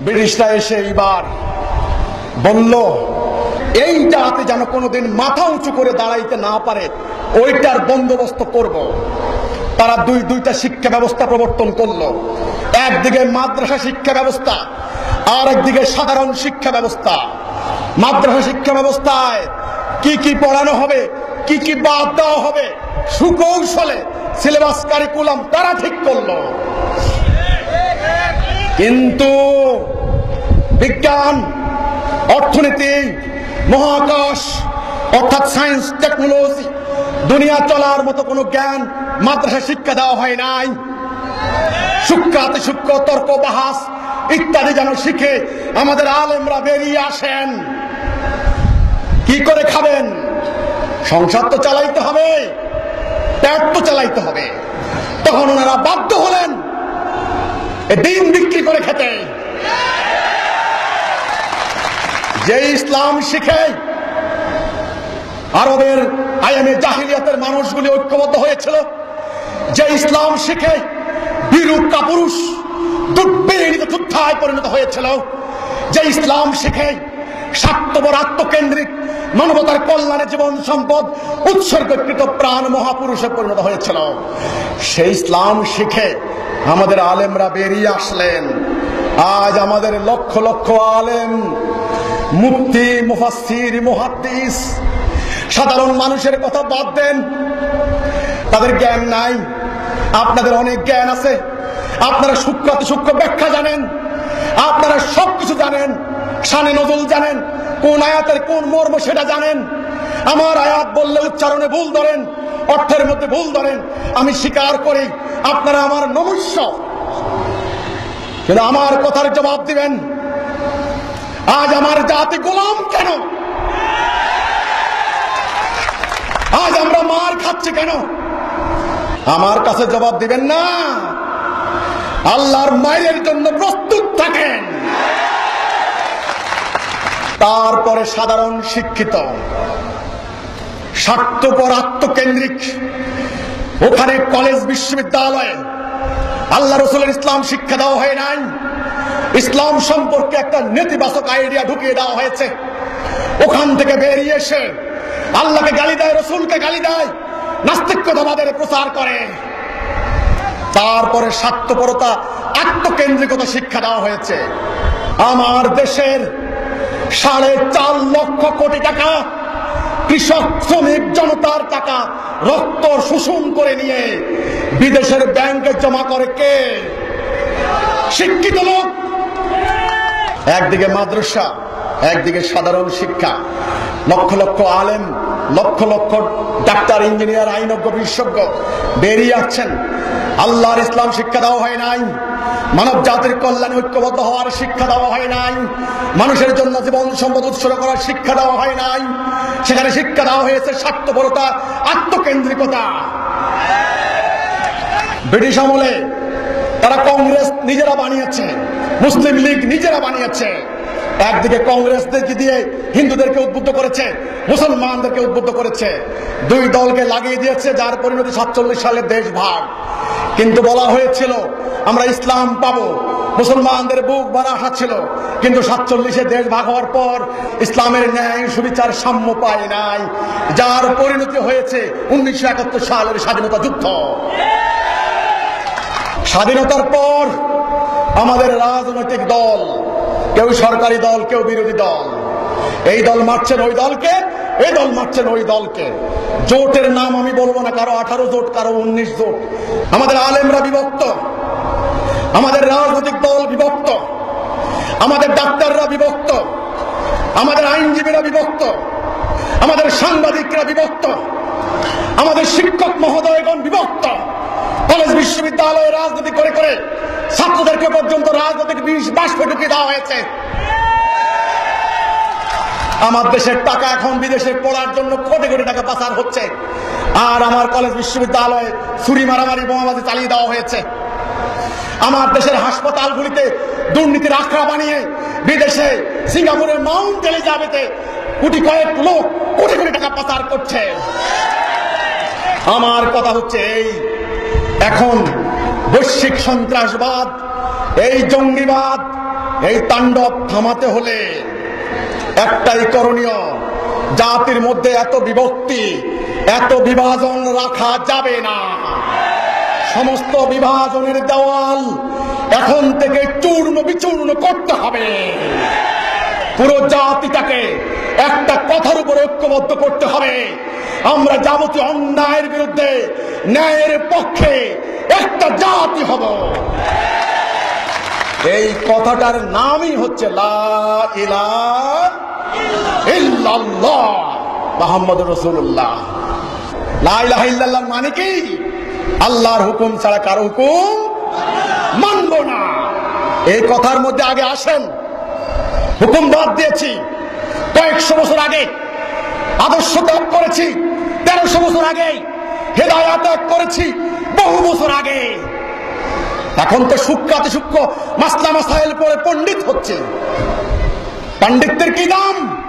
ব্রিটিশরা এসে এইবার বলল এই জাতি যেন কোনোদিন মাথা উঁচু করে দাঁড়াইতে না পারে ওইটার বন্দোবস্ত করব। তারা দুইটা শিক্ষা ব্যবস্থা প্রবর্তন করলো, একদিকে মাদ্রাসা শিক্ষা ব্যবস্থা আর একদিকে সাধারণ শিক্ষা ব্যবস্থা। মাদ্রাসা শিক্ষা ব্যবস্থায় কি কি পড়ানো হবে, কি কি বাদ দেওয়া হবে, সুকৌশলে সিলেবাস কারিকুলাম তারা ঠিক করলো। কিন্তু বিজ্ঞান, অর্থনীতি, মহাকাশ অর্থাৎ সায়েন্স টেকনোলজি, দুনিয়া চলার মতো কোনো জ্ঞান মাদ্রাসা শিক্ষা দেওয়া হয় নাই। সূক্ষ্মাতি সূক্ষ্ম তর্ক বাহাস ইত্যাদি যেন শিখে আমাদের আলেমরা বেরিয়ে আসেন। কি করে খাবেন? সংসার তো চালাইতে হবে, পেট তো চালাইতে হবে। তখন ওনারা বাধ্য হলেন দিন বিক্রি করে খেতে। যে ইসলাম শিখে আরবের আয়ামে জাহিলিয়াতের মানুষগুলি ঐক্যবদ্ধ হয়েছিল, যে ইসলাম শিখে বিরূপ কাপুরুষ দুর্বিনীত যোদ্ধায় পরিণত হয়েছিল, যে ইসলাম শিখে স্বার্থপর আত্মকেন্দ্রিক মানবতার কল্যাণে জীবন সম্পদ উৎসর্গকৃত প্রাণ মহাপুরুষে পরিণত হয়েছিল, সেই ইসলাম শিখে আমাদের আলেমরা বেরিয়ে আসলেন। আজ আমাদের লক্ষ লক্ষ আলেম, মুফতি, মুফাসসির, মুহাদ্দিস, সাধারণ মানুষের কথা বাদ দেন, তাদের জ্ঞান নাই। আপনাদের অনেক জ্ঞান আছে, আপনারা সূক্ষ্মাতি সূক্ষ্ম ব্যাখ্যা জানেন, আপনারা সবকিছু জানেন, শানে নজুল জানেন, কোন আয়াতের কোন মর্ম সেটা জানেন। আমার আয়াত বললে উচ্চারণে ভুল ধরেন, অর্থের মধ্যে ভুল ধরেন, আমি স্বীকার করি আপনারা আমার নমস্য। কিন্তু আমার কথার জবাব দিবেন, আজ আমার জাতি গোলাম কেন? আজ আমরা মার খাচ্ছি কেন? আমার কাছে জবাব দিবেন না। আল্লাহর মায়ের জন্য প্রস্তুত থাকেন। তারপরে সাধারণ শিক্ষিত, স্বার্থপর আত্মকেন্দ্রিক, ওখানে কলেজ বিশ্ববিদ্যালয়ে আল্লাহ রসুলের ইসলাম শিক্ষা দেওয়া হয় নাই। ইসলাম সম্পর্কে একটা নেতিবাচক আইডিয়া ঢুকিয়ে দেওয়া হয়েছে। ওখান থেকে বেরিয়ে এসে আল্লাহকে গালি দেয়, রসুলকে গালি দেয়, নাস্তিক্যবাদের প্রচার করে। তারপরে স্বার্থপরতা, আত্মকেন্দ্রিকতা শিক্ষা দেওয়া হয়েছে। আমার দেশের 4.5 লক্ষ কোটি টাকা কৃষক, শ্রমিক, জনতার টাকা রক্ত শোষণ করে নিয়ে বিদেশের ব্যাংকে জমা করে কে? শিক্ষিত লোক। একদিকে মাদ্রাসা, একদিকে সাধারণ শিক্ষা, লক্ষ লক্ষ আলেম, লক্ষ লক্ষ ডাক্তার, ইঞ্জিনিয়ার, আইনজ্ঞ, বিশেষজ্ঞ বেরিয়ে আসছেন। আল্লাহর ইসলাম শিক্ষা দেওয়া হয় নাই, মানব জাতির কল্যাণে ঐক্যবদ্ধ হওয়ার শিক্ষা দেওয়া হয় নাই, মানুষের জন্য জীবন সম্পদ উৎসর্গ করার শিক্ষা দেওয়া হয় নাই। সেখানে শিক্ষা দেওয়া হয়েছে স্বার্থপরতা, আত্মকেন্দ্রিকতা। ব্রিটিশ আমলে তারা কংগ্রেস নিজেরা বানিয়েছে, মুসলিম লীগ নিজেরা বানিয়েছে। একদিকে কংগ্রেসদেরকে দিয়ে হিন্দুদেরকে উদ্বুদ্ধ করেছে, মুসলমানদেরকে উদ্বুদ্ধ করেছে, দুই দলকে লাগিয়ে দিয়েছে, যার পরিণতি 47 সালের দেশ ভাগ। কিন্তু বলা হয়েছিল আমরা ইসলাম পাবো, মুসলমানদের বুক ভরা আশা ছিল। কিন্তু 47-এ দেশ ভাগ হওয়ার পর ইসলামের ন্যায় সুবিচার সাম্য পায় নাই, যার পরিণতি হয়েছে 1971 সালের স্বাধীনতা যুদ্ধ। স্বাধীনতার পর আমাদের রাজনৈতিক দল, কেউ সরকারি দল, কেউ বিরোধী দল, এই দল মারছেন ওই দলকে, এই দল মারছেন ওই দলকে। জোটের নাম আমি বলবো না, কারো 18 জোট, কারো 19 জোট। আমাদের আলেমরা বিভক্ত, আমাদের রাজনৈতিক দল বিভক্ত, আমাদের ডাক্তাররা বিভক্ত, আমাদের আইনজীবীরা বিভক্ত, আমাদের সাংবাদিকরা বিভক্ত, আমাদের শিক্ষক মহোদয়গণ বিভক্ত। কলেজ বিশ্ববিদ্যালয়ে রাজনীতি করে করে ছাত্রদেরকে পর্যন্ত রাজনৈতিক বাষ্পে ঢুকিয়ে দেওয়া হয়েছে। আমার দেশের টাকা এখন বিদেশে পড়ার জন্য কোটি কোটি টাকা পাচার হচ্ছে, আর আমার কলেজ বিশ্ববিদ্যালয়ে ছুরি মারামারি, বোমাবাজি চালিয়ে দেওয়া হয়েছে। আমার দেশের হাসপাতালগুলিতে দুর্নীতির আখড়া বানিয়ে বিদেশে, সিঙ্গাপুরের মাউন্ট এলিজাবেথে কোটি কয়েক লোক কোটি কোটি টাকা পাচার করছে। আমার কথা হচ্ছে এই, এখন বৈশ্বিক সন্ত্রাসবাদ, এই জঙ্গিবাদ, এই তাণ্ডব থামাতে হলে একটাই করণীয়, জাতির মধ্যে এত বিভক্তি, এত বিভাজন রাখা যাবে না। সমস্ত বিভাজনের দেওয়াল এখন থেকে চূর্ণ বিচূর্ণ করতে হবে। পুরো জাতিটাকে একটা কথার উপরে ঐক্যবদ্ধ করতে হবে। আমরা যাবতীয় অন্যায়ের বিরুদ্ধে ন্যায়ের পক্ষে একটা জাতি হব। এই কথাটার নামই হচ্ছে লা ইলাহা ইল্লাল্লাহ মুহাম্মাদুর রাসূলুল্লাহ। লা ইলাহা ইল্লাল্লাহ মানে কি? আল্লাহর হুকুম ছাড়া কারো হুকুম মানব না। এই কথার মধ্যে আগে আসেন। হুকুম বাদ দিয়েছি কয়েকশো বছর আগে, আদর্শ ত্যাগ করেছি 1300 বছর আগে, হেদায়েত ত্যাগ করেছি বহু বছর আগে। এখন তো সূক্ষ্মাতি সূক্ষ্ম মাসলা মাসাইল পড়ে পণ্ডিত হচ্ছে। পণ্ডিতদের কি দাম?